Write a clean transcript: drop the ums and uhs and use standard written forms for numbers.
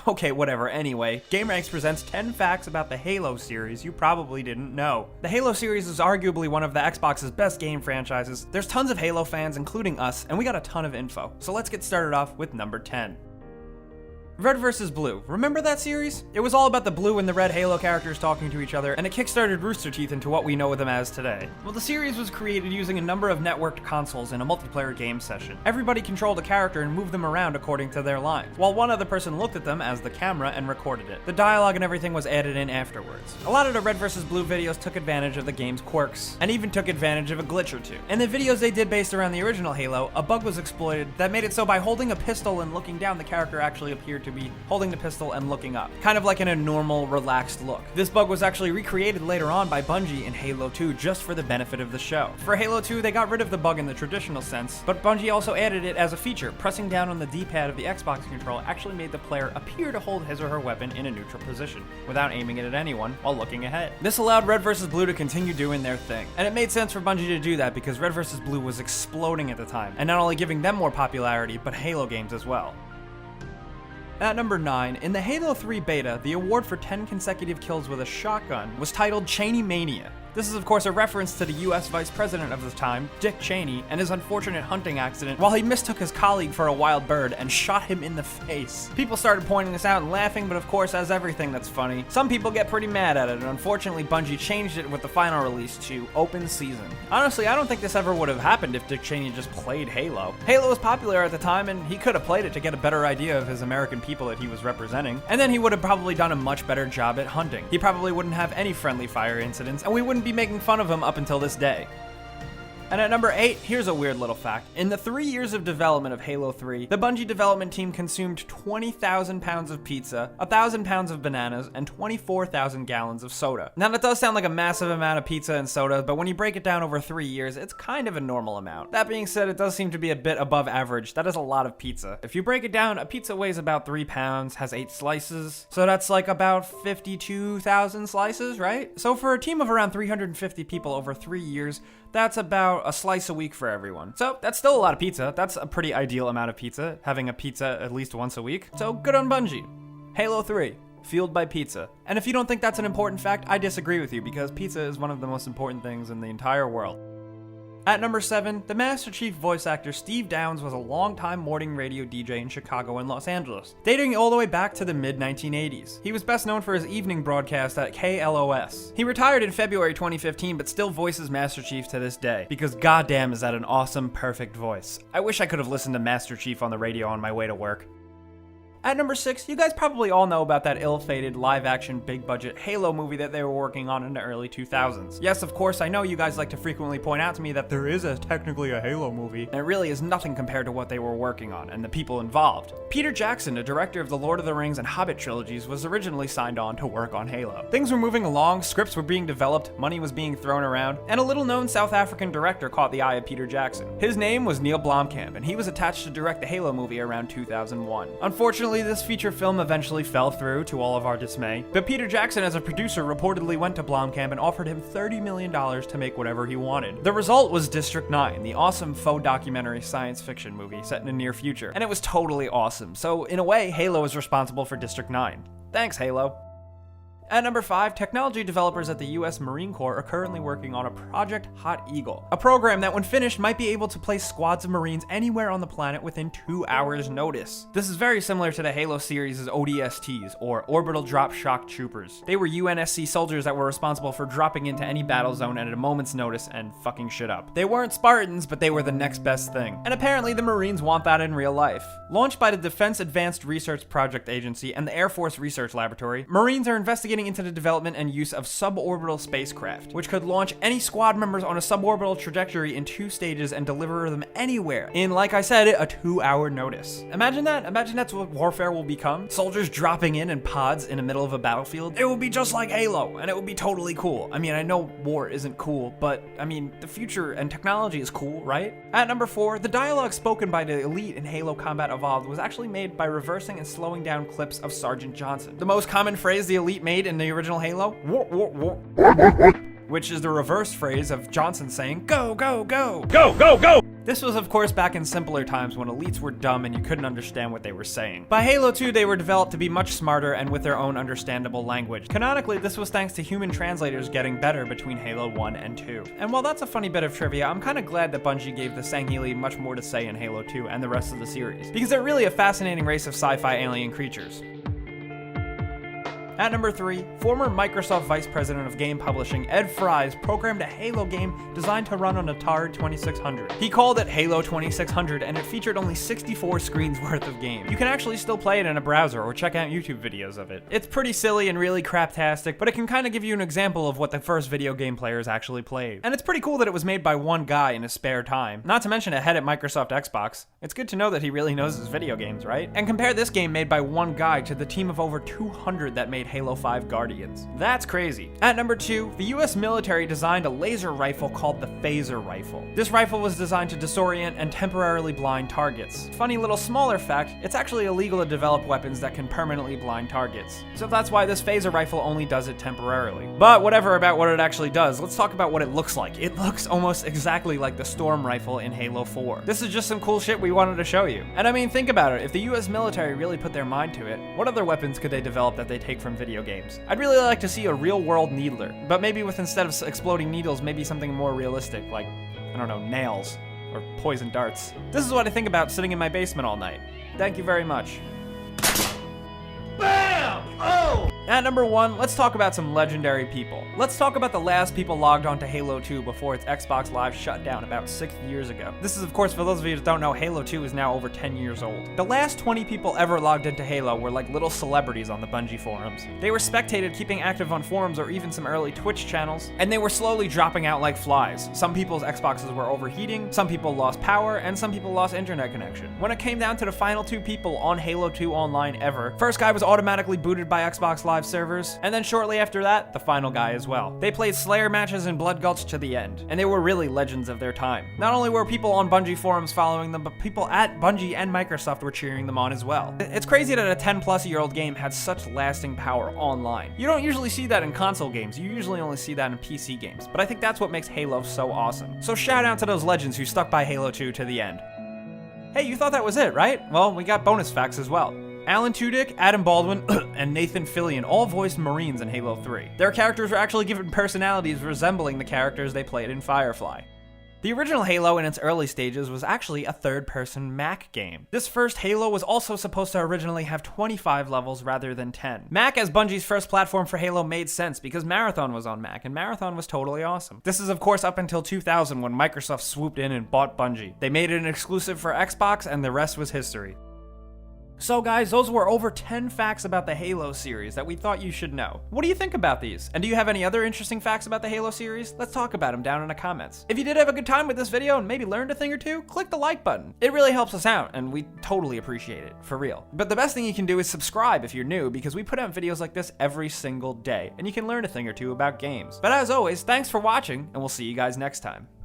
Okay, whatever, anyway, gameranx presents 10 facts about the Halo series you probably didn't know. The Halo series is arguably one of the Xbox's best game franchises. There's tons of Halo fans, including us, and we got a ton of info. So let's get started off with number 10. Red vs. Blue. Remember that series? It was all about the blue and the red Halo characters talking to each other, and it kickstarted Rooster Teeth into what we know them as today. Well, the series was created using a number of networked consoles in a multiplayer game session. Everybody controlled a character and moved them around according to their lines, while one other person looked at them as the camera and recorded it. The dialogue and everything was added in afterwards. A lot of the Red vs. Blue videos took advantage of the game's quirks, and even took advantage of a glitch or two. In the videos they did based around the original Halo, a bug was exploited that made it so by holding a pistol and looking down, the character actually appeared to be holding the pistol and looking up, kind of like in a normal, relaxed look. This bug was actually recreated later on by Bungie in Halo 2 just for the benefit of the show. For Halo 2, they got rid of the bug in the traditional sense, but Bungie also added it as a feature. Pressing down on the D-pad of the Xbox controller actually made the player appear to hold his or her weapon in a neutral position, without aiming it at anyone while looking ahead. This allowed Red vs. Blue to continue doing their thing, and it made sense for Bungie to do that because Red vs. Blue was exploding at the time, and not only giving them more popularity, but Halo games as well. At number 9, in the Halo 3 beta, the award for 10 consecutive kills with a shotgun was titled Cheney Mania. This is of course a reference to the US Vice President of the time, Dick Cheney, and his unfortunate hunting accident while he mistook his colleague for a wild bird and shot him in the face. People started pointing this out and laughing, but of course, as everything that's funny, some people get pretty mad at it, and unfortunately Bungie changed it with the final release to Open Season. Honestly, I don't think this ever would have happened if Dick Cheney just played Halo. Halo was popular at the time, and he could have played it to get a better idea of his American people that he was representing, and then he would have probably done a much better job at hunting. He probably wouldn't have any friendly fire incidents, and we wouldn't be making fun of him up until this day. And at number 8, here's a weird little fact. In the 3 years of development of Halo 3, the Bungie development team consumed 20,000 pounds of pizza, 1,000 pounds of bananas, and 24,000 gallons of soda. Now that does sound like a massive amount of pizza and soda, but when you break it down over 3 years, it's kind of a normal amount. That being said, it does seem to be a bit above average. That is a lot of pizza. If you break it down, a pizza weighs about 3 pounds, has 8 slices, so that's like about 52,000 slices, right? So for a team of around 350 people over 3 years, that's about a slice a week for everyone. So that's still a lot of pizza. That's a pretty ideal amount of pizza, having a pizza at least once a week. So good on Bungie. Halo 3, fueled by pizza. And if you don't think that's an important fact, I disagree with you because pizza is one of the most important things in the entire world. At number 7, the Master Chief voice actor Steve Downes was a longtime morning radio DJ in Chicago and Los Angeles, dating all the way back to the mid-1980s. He was best known for his evening broadcast at KLOS. He retired in February 2015, but still voices Master Chief to this day, because goddamn is that an awesome, perfect voice. I wish I could have listened to Master Chief on the radio on my way to work. At number 6, you guys probably all know about that ill-fated live-action big-budget Halo movie that they were working on in the early 2000s. Yes, of course, I know you guys like to frequently point out to me that there is technically a Halo movie, and it really is nothing compared to what they were working on and the people involved. Peter Jackson, the director of the Lord of the Rings and Hobbit trilogies, was originally signed on to work on Halo. Things were moving along, scripts were being developed, money was being thrown around, and a little-known South African director caught the eye of Peter Jackson. His name was Neil Blomkamp, and he was attached to direct the Halo movie around 2001. Unfortunately, this feature film eventually fell through, to all of our dismay, but Peter Jackson as a producer reportedly went to Blomkamp and offered him $30 million to make whatever he wanted. The result was District 9, the awesome faux documentary science fiction movie set in the near future, and it was totally awesome, so in a way, Halo is responsible for District 9. Thanks, Halo. At number 5, technology developers at the US Marine Corps are currently working on a Project Hot Eagle, a program that when finished might be able to place squads of Marines anywhere on the planet within 2 hours notice. This is very similar to the Halo series' ODSTs, or Orbital Drop Shock Troopers. They were UNSC soldiers that were responsible for dropping into any battle zone at a moment's notice and fucking shit up. They weren't Spartans, but they were the next best thing. And apparently the Marines want that in real life. Launched by the Defense Advanced Research Project Agency and the Air Force Research Laboratory, Marines are investigating into the development and use of suborbital spacecraft, which could launch any squad members on a suborbital trajectory in 2 stages and deliver them anywhere in, like I said, a 2-hour notice. Imagine that. Imagine that's what warfare will become. Soldiers dropping in pods in the middle of a battlefield. It will be just like Halo, and it will be totally cool. I mean, I know war isn't cool, but I mean, the future and technology is cool, right? At number 4, the dialogue spoken by the elite in Halo Combat Evolved was actually made by reversing and slowing down clips of Sergeant Johnson. The most common phrase the elite made in the original Halo? which is the reverse phrase of Johnson saying, "Go, go, go! Go, go, go! This was, of course, back in simpler times when elites were dumb and you couldn't understand what they were saying. By Halo 2, they were developed to be much smarter and with their own understandable language. Canonically, this was thanks to human translators getting better between Halo 1 and 2. And while that's a funny bit of trivia, I'm kinda glad that Bungie gave the Sangheili much more to say in Halo 2 and the rest of the series, because they're really a fascinating race of sci-fi alien creatures. At number 3, former Microsoft Vice President of Game Publishing Ed Fries programmed a Halo game designed to run on Atari 2600. He called it Halo 2600 and it featured only 64 screens worth of game. You can actually still play it in a browser or check out YouTube videos of it. It's pretty silly and really craptastic, but it can kind of give you an example of what the first video game players actually played. And it's pretty cool that it was made by one guy in his spare time. Not to mention a head at Microsoft Xbox. It's good to know that he really knows his video games, right? And compare this game made by one guy to the team of over 200 that made Halo 5 Guardians. That's crazy. At number 2, the US military designed a laser rifle called the Phaser Rifle. This rifle was designed to disorient and temporarily blind targets. Funny little smaller fact, it's actually illegal to develop weapons that can permanently blind targets. So that's why this Phaser Rifle only does it temporarily. But whatever about what it actually does, let's talk about what it looks like. It looks almost exactly like the Storm Rifle in Halo 4. This is just some cool shit we wanted to show you. And I mean, think about it, if the US military really put their mind to it, what other weapons could they develop that they take from video games? I'd really like to see a real-world needler, but maybe with instead of exploding needles, maybe something more realistic, like, I don't know, nails, or poison darts. This is what I think about sitting in my basement all night. Thank you very much. Bam! Oh! At number 1, let's talk about some legendary people. Let's talk about the last people logged on to Halo 2 before its Xbox Live shut down about 6 years ago. This is, of course, for those of you that don't know, Halo 2 is now over 10 years old. The last 20 people ever logged into Halo were like little celebrities on the Bungie forums. They were spectated keeping active on forums or even some early Twitch channels, and they were slowly dropping out like flies. Some people's Xboxes were overheating, some people lost power, and some people lost internet connection. When it came down to the final 2 people on Halo 2 Online ever, first guy was automatically booted by Xbox Live servers, and then shortly after that, the final guy as well. They played Slayer matches in Blood Gulch to the end, and they were really legends of their time. Not only were people on Bungie forums following them, but people at Bungie and Microsoft were cheering them on as well. It's crazy that a 10-plus-year-old game had such lasting power online. You don't usually see that in console games, you usually only see that in PC games, but I think that's what makes Halo so awesome. So shout out to those legends who stuck by Halo 2 to the end. Hey, you thought that was it, right? Well, we got bonus facts as well. Alan Tudyk, Adam Baldwin, and Nathan Fillion all voiced Marines in Halo 3. Their characters were actually given personalities resembling the characters they played in Firefly. The original Halo in its early stages was actually a third-person Mac game. This first Halo was also supposed to originally have 25 levels rather than 10. Mac as Bungie's first platform for Halo made sense because Marathon was on Mac, and Marathon was totally awesome. This is of course up until 2000 when Microsoft swooped in and bought Bungie. They made it an exclusive for Xbox, and the rest was history. So guys, those were over 10 facts about the Halo series that we thought you should know. What do you think about these? And do you have any other interesting facts about the Halo series? Let's talk about them down in the comments. If you did have a good time with this video and maybe learned a thing or two, click the like button. It really helps us out and we totally appreciate it, for real. But the best thing you can do is subscribe if you're new because we put out videos like this every single day and you can learn a thing or two about games. But as always, thanks for watching and we'll see you guys next time.